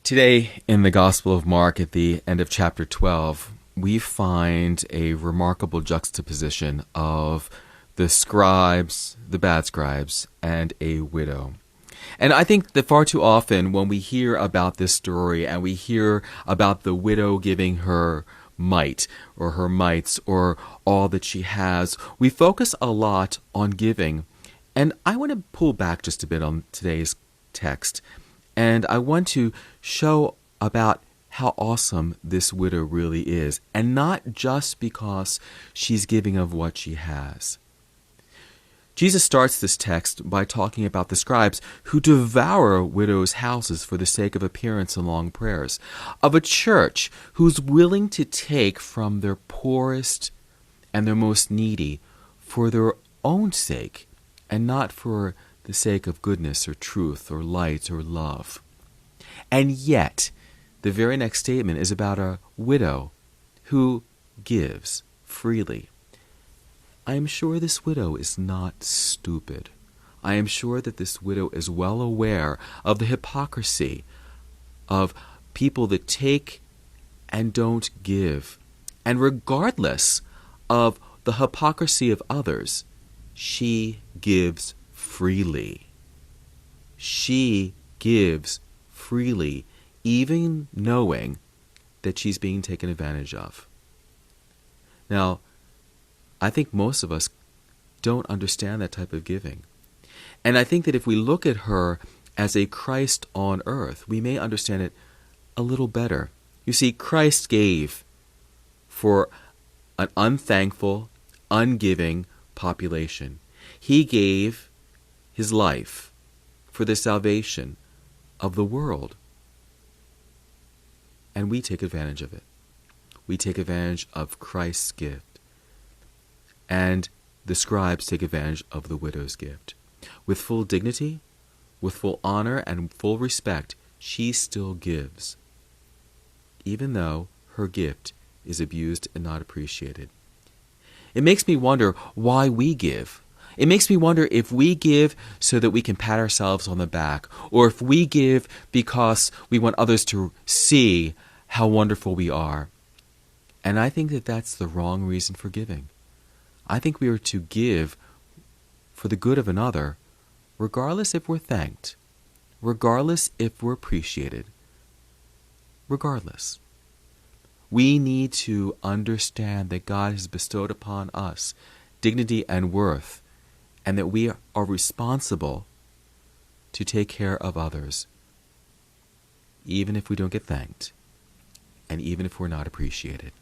Today, in the Gospel of Mark, at the end of chapter 12, we find a remarkable juxtaposition of the scribes, the bad scribes, and a widow. And I think that far too often when we hear about this story and we hear about the widow giving her mite or her mites or all that she has, we focus a lot on giving. And I want to pull back just a bit on today's text. And I want to show about how awesome this widow really is, and not just because she's giving of what she has. Jesus starts this text by talking about the scribes who devour widows' houses for the sake of appearance and long prayers, of a church who's willing to take from their poorest and their most needy for their own sake, and not for the sake of goodness or truth or light or love. And yet, the very next statement is about a widow who gives freely. I am sure this widow is not stupid. I am sure that this widow is well aware of the hypocrisy of people that take and don't give. And regardless of the hypocrisy of others, she gives freely. She gives freely, even knowing that she's being taken advantage of. Now, I think most of us don't understand that type of giving. And I think that if we look at her as a Christ on earth, we may understand it a little better. You see, Christ gave for an unthankful, ungiving population. He gave his life for the salvation of the world. And we take advantage of it. We take advantage of Christ's gift. And the scribes take advantage of the widow's gift. With full dignity, with full honor, and full respect, she still gives, even though her gift is abused and not appreciated. It makes me wonder why we give. It makes me wonder if we give so that we can pat ourselves on the back, or if we give because we want others to see how wonderful we are. And I think that that's the wrong reason for giving. I think we are to give for the good of another, regardless if we're thanked, regardless if we're appreciated, regardless. We need to understand that God has bestowed upon us dignity and worth, and that we are responsible to take care of others, even if we don't get thanked, and even if we're not appreciated.